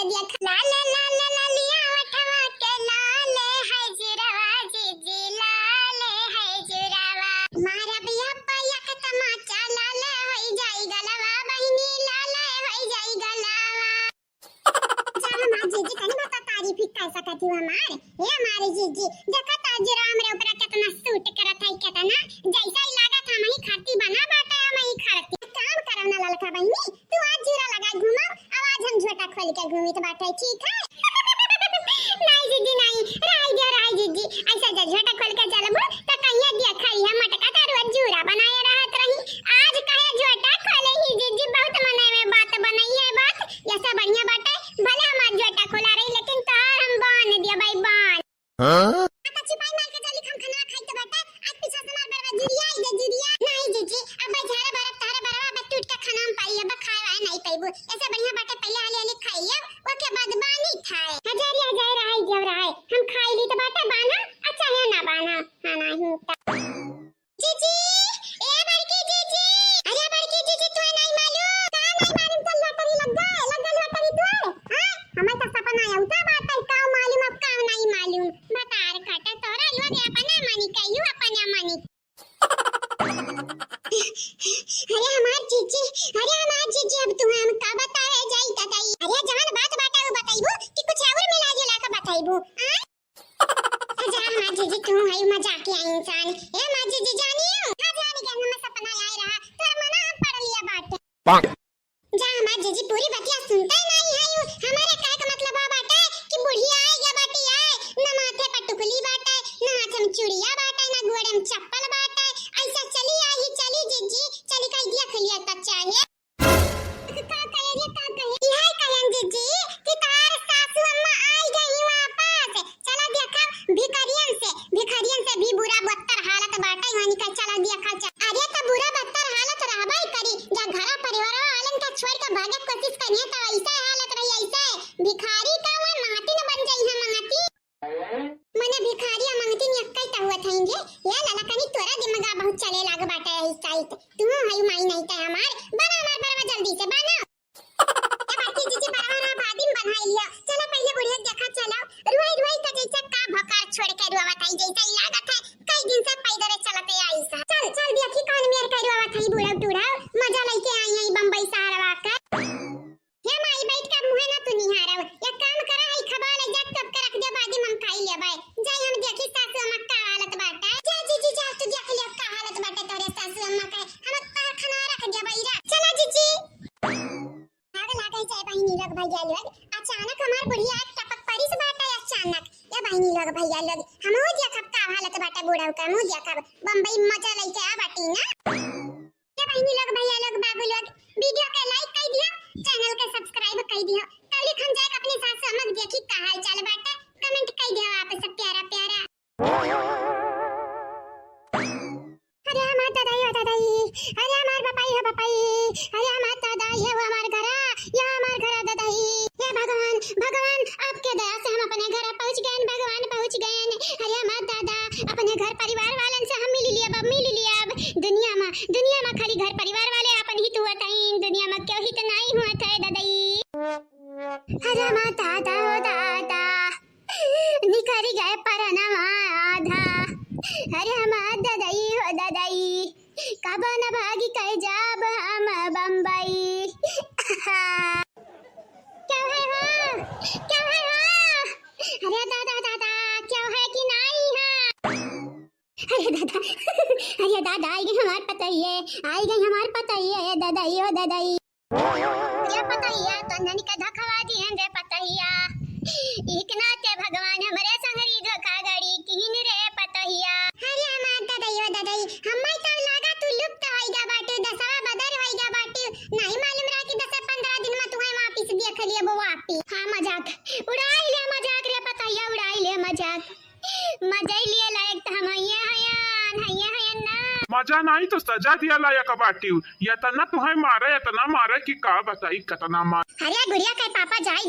दिया ला ला ला ला ला लिया वठवा के लाल है जुरावा जीजी लाल है जुरावा मारा बिया पाया के तमाचा लाल होई जाई गलवा बहिनी लाल होई जाई गलवा चलो मां जीजी तने बता तारीफ ही कैसा करती हो हमारे ये हमारी जीजी देखा ताजरा हमरे ऊपर कितना सूट करत है कितना जैसा ही लगा था मैं खाती बना बाटा मैं ही खाती काम करवना ललका बहिनी तू आज जीरा लगा घुमा आवाज हम झोटा खोल के घूमी तो बाटा ठीक है नहीं जीजी नहीं राय जीजी ऐसा झोटा खोल के चलबो तो कहिया दिया खाई हम मटका तारू जूरा बनाए रहत रही आज कहे झोटा खोले ही जीजी बहुत मने में बात बनाई है बात ऐसा बढ़िया बाटे भले हम आज झोटा खोला रही लेकिन तार हम बांध दिया भाई बांध हां आता छिपाई मार के चली हम खाना खाई तो बाटे आज पीछे से मार बरवा जुरिया आई दे जुरिया नहीं जीजी अब झाड़ा बरफ तारे बरवा अब टूट के खाना हम पाई अब खाए नहीं पाइबो ऐसा बढ़िया बाटे पहले हाले खाइए ओके बाद बानी खाए हजारिया जाए रहा जब रहा हम खाई ली तो बाटे बाना अच्छा है ना बाना हां नहीं जीजी ए बड़की जीजी अरे बड़की जीजी तू नहीं मालूम का नहीं मालूम चल लटरी लग लटरी तू हां हमें तो सपना आया उता बात है का मालूम अब का नहीं मालूम बता रे काटा तोरा लो रे अपना मानी कहियो अपना मानी अरे हमार जीजी अब तू हम का बताए जाई तताई अरे जान बात बताओ बताइबो कि कुछ और मिला जुला के बताइबो जरा हमार जीजी तू है मजाकिया इंसान ए हमार जीजी जानियो का जानी के हमें सपना आए रहा तोर मना हम पढ़ लिया बात जा हमार जीजी पूरी बतिया सुनते नहीं है हमारे काय का मतलब आ बाटे कि बुढ़िया आई या बाटी आए ना माथे पर टुकली बाटे ना हाथ में चूड़िया बाटे ना गोड़े में चप्पल बाटे ऐसा चली आई चली जीजी चली कह दिया खलिया तक चाहिए का कहे यह कलन जीजी कि तार सासू अम्मा आई गई वापस चला देखा भिखारियन से भी बुरा बदतर हालत बाटे वानी का चला देखा अरे तो बुरा बदतर हालत रहबाई करी जा घर परिवार वालन का छोड़ के भागे कोशिश करिए तो ऐसा हालत रही ऐसे भिखारी का मैं माटी न बन जाई है माटी मने भिखारी मंगती ने कई ता हुआ थाएंगे या लाला कनी तोरा दिमाग बहुत चले लाग बाटे है साइट तू हई माई नहीं ता हमार बना हमार बरवा जल्दी से बना ए बाकी जीजी बरवा भादिम बनाई लिया चलो पहले बुढ़िया देखा चलो रुई का जैसा का भकार छोड़ के रुवा थाई जैसा लागत है कई दिन से पैदल चलते आई सा चल देखी कौन मेर के रुवा थाई बुढ़ा टूरा मजा लेके आई है बंबई सहारा का हे माई बैठ के मुंह ना तू निहारव एक काम करा है खबा ले जा तब के रख दे बादी हम खाई ले भाई जाई हम देखी सासू अम्मा का हालत बाटे जा जीजी जा तू देख ले का हालत बाटे तोरे सासू अम्मा का हम का खाना रख दे भाई रा चला जीजी आग लागे जाए बहिनी लोग भैया लोग अचानक हमार बुढ़िया टपक परिस बाटे अचानक ये बहिनी लोग भैया लोग हम हो देखब का हालत बाटे बूढ़ा का मु देखब बंबई मजा लेके आ बाटी ना ये बहिनी लोग भैया लोग बाबू लोग वीडियो के लाइक कर दियो चैनल के सब्सक्राइब कर दियो तब हम जाए अपने सास अम्मा देखी का हाल चाल बाटे कमेंट कर दियो आप सब प्यारा अरे माता दाई अरे हमार बापाई अरे माता दाई है वो हमार घर या हमार घर दादाई हे भगवान आपके दया से हम अपने घर पहुंच गए भगवान पहुंच गए अरे हमार दादा अपने घर परिवार वालन से हम मिल लिया अब दुनिया में खाली घर परिवार वाले अपन ही तो बताई दुनिया में क्यों हित नहीं हुआ था दादाई अरे माता दादा निकरी गए परनवा आधा अरे हमार दादाई कब न भागी कह जाब हम बंबई क्या है अरे दादा क्या है कि नहीं है अरे दादा आई गई हमार पतइये दादाई ओ दादाई ये पतइया तो ननी का धखवा दिए रे पतइया इकना के भगवान हमरे संगरी धोखा गड़ी किन रे पतइया अरे हमार दादाई हम्मई तो लागा तू लुप्त होइगा बाटे दसवा बदर होइगा बाटे नहीं मालूम रहा कि 10-15 दिन में तुम्हें वापस देख लिया वो वापस हां मजाक रे पतइया उड़ाई ले मजाक मजा ही लिए लायक त हम हयन ना मजा नहीं तो सजा दिया लायक बाटी या तना तुम्हें मारे कि का बताई कतना मार अरे गुड़िया के पापा जाए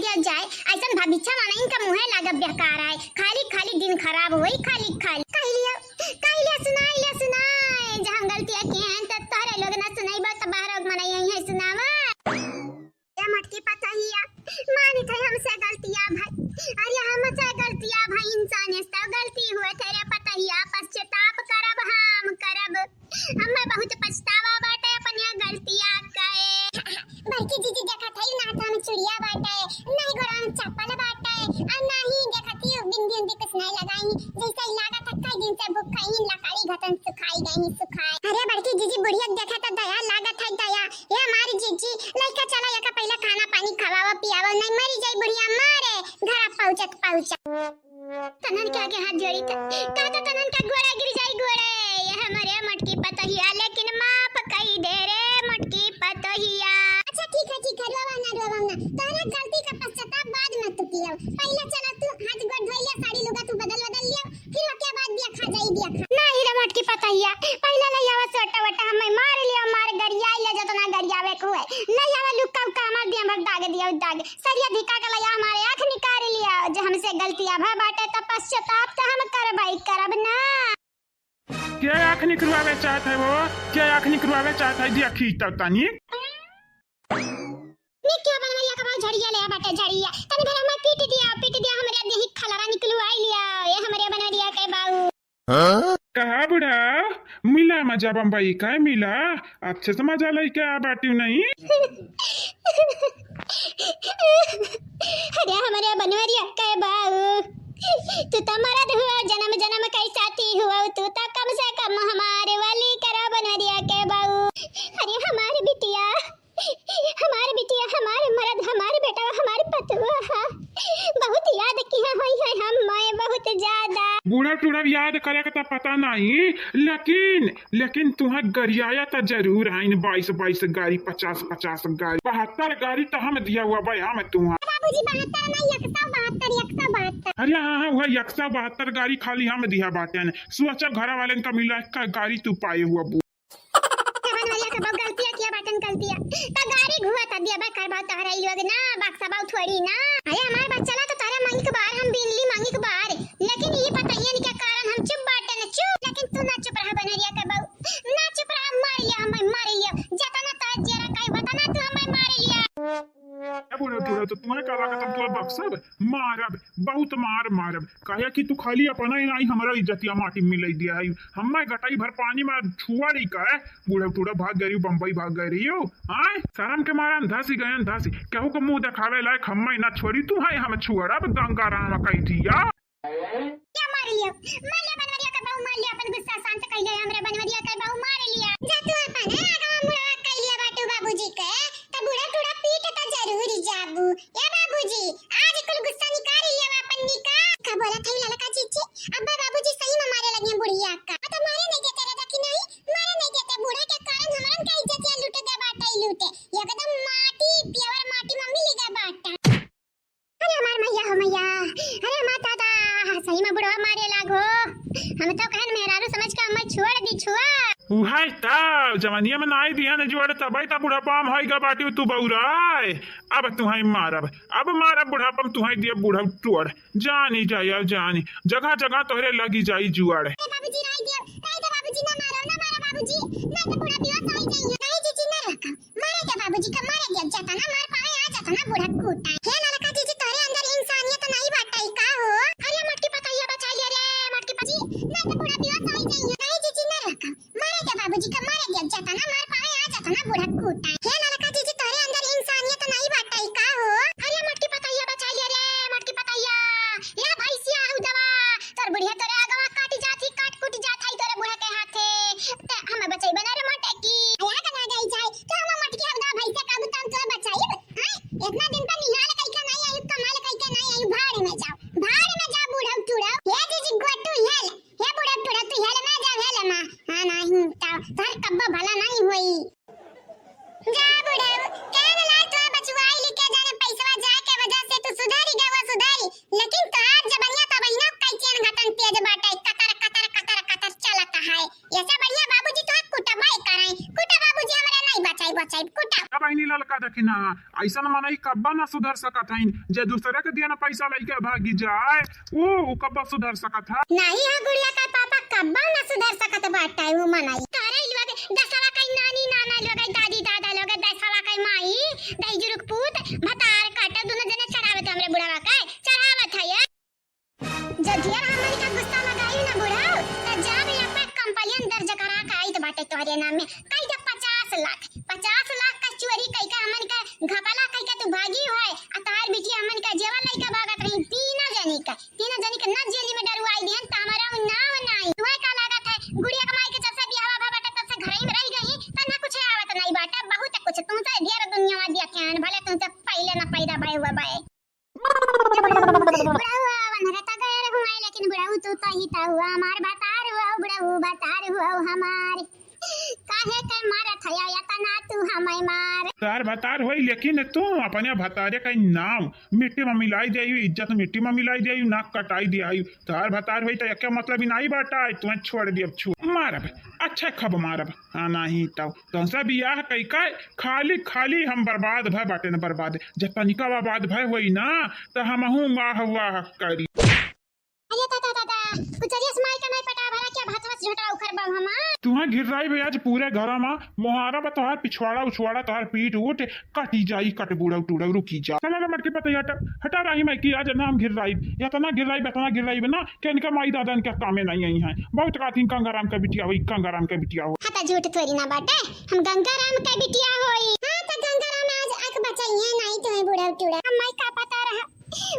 ऐसन भविष्य में इनका मुंह लागब बेकार है खाली दिन खराब होई खाली कहलिया सुनाई जहां गलतियां की हैं त तारे लोग ना सुनाई बात बाहर मनाई है सुनावा या मटकी पता ही मानी थे हमसे गलतियां भाई, अरे हमसे गलतियां भाई, इंसान है गलती हुए तेरे पतहिया पश्चाताप करब हम करब, हमें बहुत पछतावा बाटे अपन गलतियां कए। बड़की दीदी देखत हई ना हाथ में चूड़िया बाटे, नहीं गोड़ा में चप्पल बाटे, और नहीं देखत हई बिंदी उंदी कुछ नहीं लगाई, जैसे लागत है कई दिन से भूख खई लकड़ी घटन सुखाई गई सुखाई। अरे बड़की दीदी बुढ़िया देखा तो दया लागत है दया, ये हमारी जीजी लइका चला या का पहले खाना पानी खवावा पियावा, नहीं मरी जाई बुढ़िया मारे घर पहुंचत पहुंचत। तनन के आगे हाथ जोड़ी तो तनन का गोड़ा गिर जाई गोड़े, ये हमारे मटकी पतहिया लेकिन माफ कई दे रे मटकी पतहिया। अच्छा ठीक है रोवा ना तोरा गलती का पश्चाताप बाद में तू कियो, पहले चला तू हाथ गोड़ धोई ले, साड़ी लुगा तू बदल लियो, फिर ओके बाद बिया खा जाई बिया खा। नहीं रे मटकी पतहिया, पहले ले आवा सोटा वटा हमें मार लियो, मार गरियाई ले जतना गरियावे को है, ले आवा लुक्का उक्का मार दिया भग दाग दिया दाग, सरिया धिका के ले हमारे आंख निकाल लिया, जो हमसे गलतियां भा बाटे त पश्चाताप त हम करबई करब ना। क्या आँख निकलवावे चाहत है वो, क्या आँख निकलवावे चाहत है दिया खींचता तानी नी क्या बनवाइया का भाई झड़िया ले बाटे झड़िया, तनी भला मैं पीट दिया हमरे देही खलरा निकलवाई लिया, ये हमरे बनवरिया के बाऊ। कहा बुढ़ा मिला मजा बम्बई का मिला, अच्छे से मजा लेके आ बाटी नहीं। अरे हमारे बनवरिया के बाऊ, तू तो मरद हुआ जन्म जन्म कई साथी हुआ, तू तो कम से कम हमारे वाली करा बनवरिया के बाऊ। अरे हमारे बिटिया हमारे मर्द हमारे बेटा हमारे पतुआ बहुत याद किया हुई है हम मैं बहुत ज्यादा। बूढ़ा टूढ़ा याद करे का पता नहीं, लेकिन तुम्हें गरियाया तो जरूर है, 22 गाड़ी 50 गाड़ी 72 गाड़ी तो हम दिया हुआ भाई हम तुम्हारा बाबूजी 72 नहीं 172। अरे हाँ वह 172 गाड़ी खाली हम दिया बाटे, सोचा घर वाले का मिला का गाड़ी तू पाए हुआ गलतियां किया बाटन गलतियां ता गाड़ी घुआ ता दिया बा कर बात तहरा लोग ना बक्सा बाऊ थोड़ी ना। अरे हमारे बच्चा ला तो तारा मांगी के बाहर हम बिनली मांगी के बाहर, लेकिन ये पता ही नहीं क्या कारण हम चुप बाटे ना चुप, लेकिन तू ना चुप रहा बनरिया के बाऊ ना चुप रहा, मार लिया जता ना ता जरा काई बता ना तू हमें मार लिया। बोले टूड़ा तो तुम्हें कहा कि तुम बक्सब मारब बहुत मारब कहे कि तू खाली अपना ही नहीं हमारा इज्जतिया माटी मिल दिया है, हमें गटाई भर पानी में छुआ रही का है, बूढ़ा टूड़ा भाग गई बम्बई भाग गई हो आए शर्म के मारा अंधासी कहू को मुंह दिखावे लायक हमें ना छोड़ी तू है हम छुअरब गंगा राम कही दिया क्या मार लिया बनवरिया का बाऊ मार लिया, अपन गुस्सा शांत कर लिया, हमरे बनवरिया का बाऊ मार लिया, जा तू अपन आगा मुड़ा कर लिया बाटू बाबूजी के त बूढ़ा टूड़ा पीट त जरूर जाबू। या बाबूजी आज कुल गुस्सा निकाल लिया अपन निका का बोला थई ललका चीची, अब्बा बाबूजी सही में मारे लगे बुढ़िया का तो मारे नहीं देते रे कि नहीं मारे नहीं देते, बूढ़े के कारण हमरन का इज्जत या लूटे दे बाटा ही लूटे एकदम माटी प्योर माटी मम्मी ले गए बाटा। अरे हमार मैया हो मैया, अरे माता दा सही में बुढ़वा मारे लागो, हम तो कहन मेहरारू समझ के हम छोड़ दी छुआ उहाई ता जवानिया में नाई दिया ने जोड़ तबई ता बुढ़ापम होइगा बाटी तू बौराय, अब तुहई मारब बुढ़ापम तुहई दिया बूढ़ा टोड़ जानी जानी जगह जगह तोहरे लगी जाई जुआड़। बाबूजी राई दे बाबूजी ना मारो बाबूजी ना तो बूढ़ा पिवा सही जाइए नहीं जीजी ना रखा मारे दे बाबूजी का मारे दे जाता ना मार पाए आ जाता ना बूढ़ा कूटा है ना लका जीजी तोरे अंदर इंसानियत नहीं बाटाई का हो। अरे मटकी पतैया बचा लिया रे मटकी पजी ना तो बूढ़ा पिवा सही जाइए नहीं जीजी ना रखा मारे दे बाबूजी का मारे दे जाता ना मार पाए आ जाता ना बूढ़ा कूटा है ना लका जीजी तोरे अंदर इंसानियत नहीं बाटाई का हो। अरे मटकी पतैया बचा लिया रे मटकी पतैया या भैंसिया हु दवा तोर बुढ़िया तोरे आगवा काटी जाती काट कुट जात है तोरे बुढ़ा के हाथे ते हम बचाई बना रे मटकी या कना गई जाए तो हम मटकी हु दवा भैंसिया का बुतम तो बचाई हां इतना दिन पर निहाल कई का नहीं आयु कमाल कई का नहीं आयु भाड़ में जा बूढ़ा टूड़ा हे जीजी गोटू हेल हे बूढ़ा टूड़ा तू हेल में जा हेल मा हां नहीं तार कब्बा भला नहीं होई जा बूढ़ा कहने ला तो बचवाई लेके जाने पैसा जा के वजह से तू सुधारी गवा सुधारी, लेकिन तोहार जबनिया तो बहिना कई चैन घटन तेज बाटे कतर चलता है, ऐसे बढ़िया बाबूजी तो कुटबाई कराई कुटा बाबूजी हमरा नहीं बचाई कुटा अब आईनी ललका देखिना ऐसा न मनई कब्बा ना सुधर सकत हईन, जे दूसरे के दिया ना पैसा लेके भागी जाए ओ कब्बा सुधर सकत है नहीं है गुड़िया का पापा कब्बा ना सुधर सकत बाटे वो मनाई तारे लोग दसवा कई नानी नाना लोग दादी दादा लोग दसवा कई माई दई जुरुक पूत भतार काटा दोनों जने चरावे हमरे वनरता गए हुआ लेकिन बुढ़ऊ तू तो ही ता हुआ हमार बतार हुआ बुढ़ऊ बतार हुआ हमार काहे के मारत है या तना तू हमें मार तार भतार होई लेकिन तू अपने भतारे का नाम मिट्टी में मिलाई दे इज्जत मिट्टी में मिलाई दे नाक कटाई दिया तार भतार होई तो क्या मतलब ही नहीं बाटा तुम्हें छोड़ दिया छू मारब अच्छा खब मारब हाँ नहीं तो सब बियाह कई का खाली खाली हम बर्बाद भय बाटे न बर्बाद जब तनिका बर्बाद भय होई ना तो हम वाह वाह करी अरे ता कुछ जरिया स्माइल का नहीं पटा भला क्या भात बस झोटा उखर बम हम तुम्हें घिर रही भैया आज पूरे घर में मोहारा बतहार पिछवाड़ा उछवाड़ा तहार पीठ उठ कटी जाई कट बूढ़ा टूड़ा रुकी जा चला मटके पता हटा रही मैं कि आज नाम घिर रही या तना घिर रही बतना घिर रही बना कि इनका माई दादा इनका कामे नहीं आई है बहुत काथी गंगाराम का बिटिया हुई गंगाराम का बिटिया हो हता झूठ थोड़ी ना बाटे हम गंगाराम का बिटिया होई हां तो गंगाराम आज आंख बचाई है नहीं तो है बूढ़ा टूड़ा हम मैं का पता रहा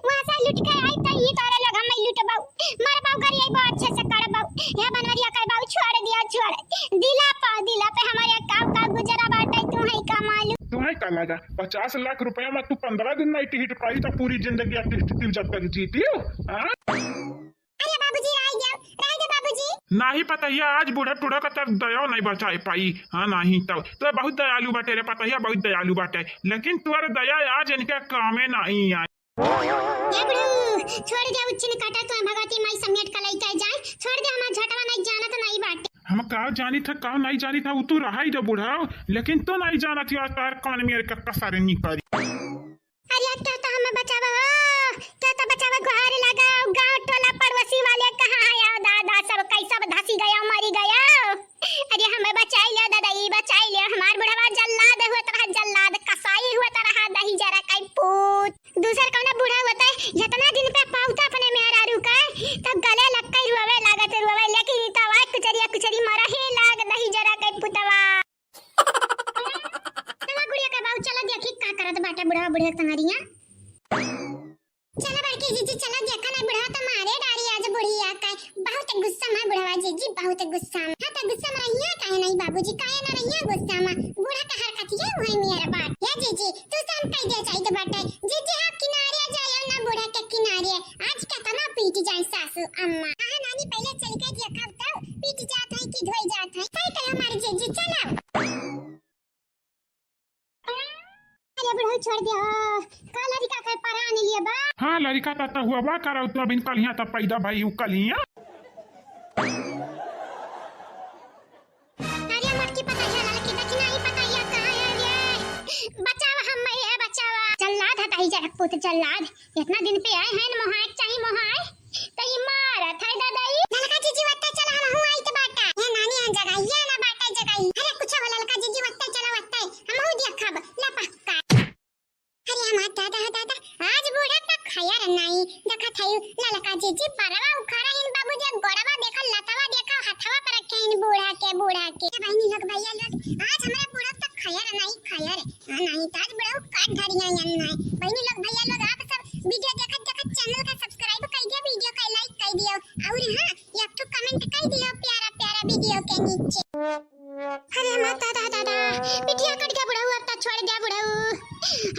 वहां से लुट के आई तो ये तारे लोग हम लुटबाऊ मार बाऊ करी आई बहुत अच्छे से करबाऊ या बनवरिया कर बाऊ छोड़ दिया छोड़ दिला पे हमारे का गुजरा बाटे तू है का मालूम तुम्हें का लगा 50 लाख रुपया में तू 15 दिन नहीं टिकट पाई तो पूरी जिंदगी टिकट जब तक जीती हो अरे बाबूजी राय दे बाबूजी नहीं पता है आज बूढ़ा टूढ़ा का तर दया नहीं बचाए पाई हाँ नहीं तो बहुत दयालु बाटे रे पता है बहुत दयालु बाटे लेकिन तुम्हारा दया आज इनके कामे नहीं आए छोड़ दे उच्च ने काटा तो भगवती माई समेट का लेके जाए छोड़ दे हमारा झटवा नहीं जाना तो नहीं बाटे हम का जानी था का नहीं जानी था वो तो रहा ही जो बूढ़ा लेकिन तो नहीं जाना थी आज तार कौन मेरे का कसारे नहीं करी अरे तो हमें बचावा तो बचावा गुहार लगा गांव टोला पड़ोसी वाले कहां आया दादा सब कैसा धसी गया मरी गया अरे हमें बचाई ले दादा ये बचाई ले हमार बुढ़वा जल्लाद हुआ तरह जल्लाद कसाई हुआ तरह दही जरा कई पूत दूसरा कौन बूढ़ा होता है जितना दिन पे पाउता अपने मेहरारू का तब गले लग के रोवे लागत रोवे लेकिन तवा कुचरी मरा ही लाग दही जरा कई पुतवा तवा गुड़िया का बाऊ चला देखी का करत बाटा बुढ़वा बुढ़िया तंगरिया चला बड़की जीजी चला देखा ना बुढ़वा तो मारे डारी आज बुढ़िया का बहुत गुस्सा में बुढ़वा जीजी बहुत गुस्सा में हां तो गुस्सा में रहिया काहे नहीं बाबूजी काहे ना रहिया गुस्सा में बूढ़ा का हरकत ये वही मेरा बात या जीजी तू शाम कह दे चाहिए बाटे जीजी आप किनारे जाओ ना बूढ़ा के किनारे आज का तना पीट जाए सासू अम्मा हां नानी पहले चल के देखा तो पीट जात है कि धोई जात है सही कह हमारे जीजी चलो अरे बुढ़ऊ छोड़ दे का लड़का का परान लिए बा हाँ लड़का तो हुआ बा करा तो अभी कल यहाँ तब पैदा भाई कल यहाँ अरे मटकी पता है लड़की बची नहीं पता या कहां है रे बचावा हम मैं है बचावा जल्लाद है ताई जरा पुत जल्लाद इतना दिन पे आए हैं मोहाय चाहिए मोहाय तो ये मारा था दादाई लड़का जीजी वत्ता चला हम हूं आई तो बाटा ये नानी आ जगह ये ना बाटा जगह अरे कुछ वाला लड़का जीजी वत्ता चला वत्ता हम हूं देखा लपका अरे हमार दादा आज बूढ़ा का खया नहीं देखा थाई लड़का जीजी परवा उखाड़ा इन बाबूजी गोड़वा देखा लतावा देखा हथवा पर रखे इन बूढ़ा के बहनी लोग भैया लोग आज हमारा बूढ़ा तक खया नहीं नहीं ताज बड़ा काट धरिया नहीं बहनी लोग भैया लोग आप सब वीडियो देखत चैनल का सब्सक्राइब कर दियो वीडियो का लाइक कर दियो और हां एक तो कमेंट कर दियो प्यारा वीडियो के नीचे अरे माता दादा बिटिया कट गया बुढ़ऊ अब तो छोड़ गया बुढ़ऊ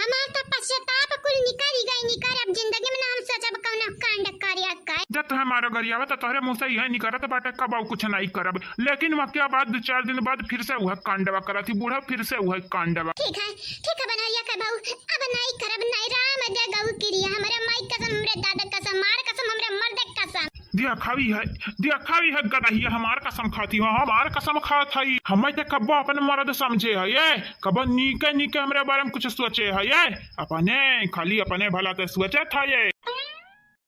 हमार तो पश्चाताप कुल निकल गई अब जिंदगी में नाम सोचब कौन कांड कार्य का जब हमारा गरियावा तो तोहरे मुंह से यह नहीं करत बाटे कब कुछ नहीं करब लेकिन वक्या बाद 4 दिन बाद फिर से वह कांडवा करत बूढ़ा फिर से वह कांडवा ठीक है बनैया का बाऊ अब नहीं करब नहीं राम दे गऊ क्रिया हमारे माई कसम हमरे दादा कसम मार कसम हमरे मर्द कसम दिया खावी है गदहिया हमार कसम खाती हो हमार कसम खात हई हमें तो कब अपने मर्द समझे है ये कब नीके हमरे बारे में कुछ सोचे है ये अपने खाली अपने भला तो सोचे था ये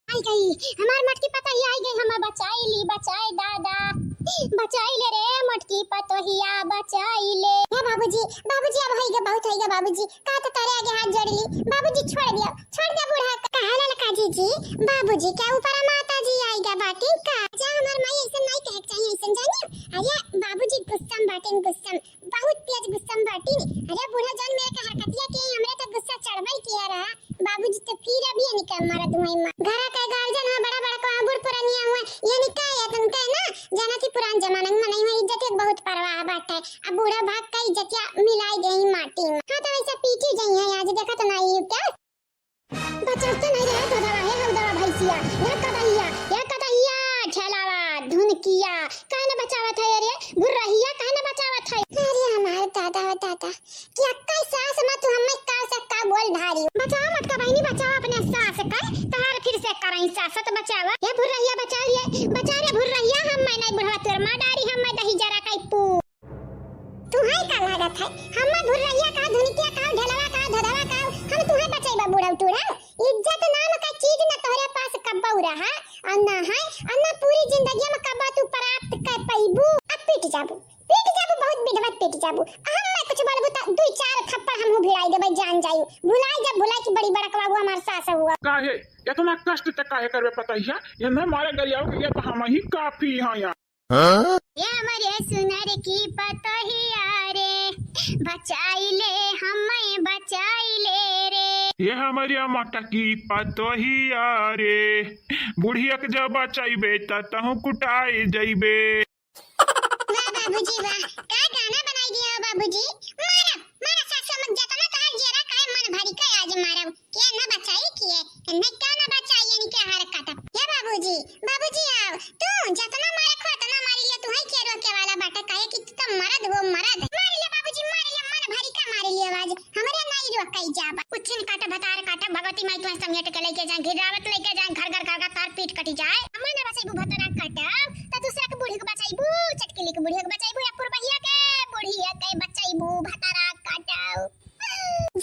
आई गई हमार मटकी पता ही आई गई हमें बचाई दादा बचाई ले रे मटकी पतोहिया बचाई ले हे बाबूजी अब होइगा बहुत होइगा बाबूजी का तो तारे आगे हाथ जोड़ ली बाबूजी छोड़ दिया बूढ़ा कहा लड़का जीजी बाबूजी क्या ऊपर माता जी आएगा बाटी का जा हमार माई ऐसे नहीं कहे चाहिए ऐसे जानियो अरे बाबूजी गुस्सा बहुत तेज गुस्सा बाटी अरे बूढ़ा जान मेरे का हरकतिया के हमरे तो गुस्सा चढ़वाई किया रहा बाबूजी तो फिर अभी निकल मारा तुम्हें घर का गार्जियन है बड़ा का बूढ़ पुरानिया हुआ ये निकाय है तुमका ना जाना थी पुरान जमाना में नहीं हुई इज्जत बहुत परवाह बात है अब बूढ़ा भाग का इज्जत मिलाई गई माटी में हां तो ऐसा पीछे गई है आज देखा तो नहीं क्या बचत तो नहीं रहा तो दवा है भैंसिया या कदहिया छलावा धुनकिया काहे न बचावत है रे भुर्रहिया काहे न बचावत है अरे हमारे दादा कि अक्का सास मत तू हमें का से का बोल धारी बचाओ मत का बहनी बचाओ अपने सास का तहार फिर से करई सास तो बचावा ये भुर्रहिया बचा रे भुर्रहिया हम मैं नहीं बुढ़वा तोर मां डारी हम मैं दही जरा काई पू तू है का लागत है हम भुर्रहिया का धुनकिया का ढलवा का धधवा का हम तुहे बचाइबा बुढ़ा टूड़ा इज्जत नाम का चीज न तोरे पास कब्बा रहा अन्ना है अन्ना पूरी जिंदगी में कब्बा तू प्राप्त कर पाइबू अब पीट जाबू बहुत बिधवत पीट जाबू हम मैं कुछ बोलबू त दू चार थप्पड़ हम भिड़ाई देबे जान जायू भुलाई की बड़ी बड़कवा हुआ हमार सास हुआ काहे इतना कष्ट तक काहे करबे पता है ये न मारे गरियाओ के लिए तो हम ही काफी है यहाँ ये हमारे सुनर की पतहिया रे बचाई ले हमें बचाई ले रे ये हमारी माता की पतोहिया रे बुढ़िया के जब बचाइबे तहु कुटाई जइबे वाह बाबूजी वाह का गाना बनाई दिया हो बाबूजी मारा सासु मत जाता ना तोहार जेरा काहे मन भरी के आज मारब के ना बचाई किए नहीं का ना बचाई यानी के हार काटब ये बाबूजी आओ तू जतना मारे खो तना मारी ले तू है के रोके वाला बाटा काहे कि तू तो मरद हो मरद मार ले बाबूजी मार ले मन भरी का मार ले आवाज हमरे नहीं रोकई जाबा उछिन काटा भतार काटा भगवती माई तुम समेट के लेके जा गिरावत लेके जा घर तार पीट कटी जाए हमने ना बचाई भतरा काटा त दूसरा के बूढ़ी के बचाईबू चटकीली के बूढ़ी के बचाईबू या पुरबहिया के बूढ़िया के बचाईबू भतरा काटाओ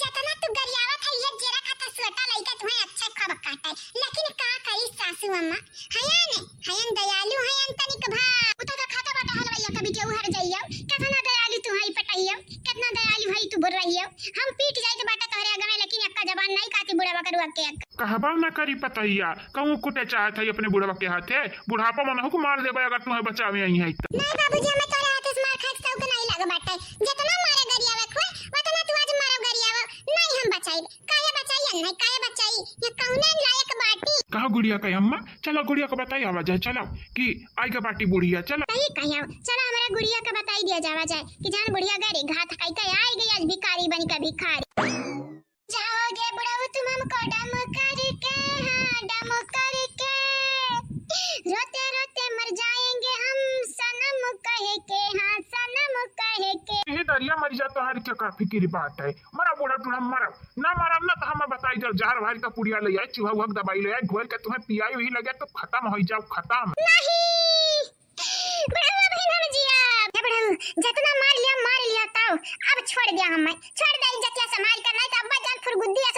जतना तू गरियावत है ये जेरा खाता सोटा लइका तुम्हें अच्छा खब काटा लेकिन का करी सासू अम्मा हयन दयालु हयन तनिक भा उता का खाता बाटा हलवैया कभी के उहर जाइयो कितना दयालु तू हई पटाइयो कितना दयालु हई तू बोल रहियो हम पीट जाई तो बाटा तोहरे अगमे लेकिन अक्का जबान नहीं काती बुढ़ावा करुआ के कहबा न करी पतैया कहूं कुटे चाहत है अपने बुढ़वा के हाथे बुढ़ापा मन को मार देबे अगर तुम्हें बचावे यही है तो नहीं बाबूजी हमें तोरे हाथ से मार खाए सौ के नहीं लगे बाटे जितना मारे गरियावे खोए उतना तू आज मारो गरियावे नहीं हम बचाई काहे बचाई नहीं काहे बचाई ये कौने लायक बाटी कहा गुड़िया का अम्मा चलो गुड़िया को बताई आवा जाए चलो कि आई का बाटी बुढ़िया चलो सही कहियो चलो हमारे गुड़िया का बताई दिया जावा जाए कि जान बुढ़िया गरी घात खाई के आई गई आज भिखारी बनी का भिखारी जाओगे बुढ़ाऊ तुम हमको डम करके हाँ डम करके रोते रोते मर जाएंगे हम सनम कहे के हाँ सनम कहे के ये दरिया मर जा तो हर क्या का फिक्री बात है मरा बुढ़ा टूड़ा मरा ना मरा ना तो हमें बताई जब जार भारी का पुड़िया ले आए चूहा वक्त दवाई ले आए घोल के तुम्हें पियाई हुई लगे तो खत्म हो जाओ खत्म नहीं बुढ़ाऊ बहन हम जिया हे बुढ़ाऊ जितना मार लिया ताऊ अब छोड़ दिया हम छोड़ दे इज्जतिया से मार कर नहीं तो अब्बा जान फुरगुद्दिया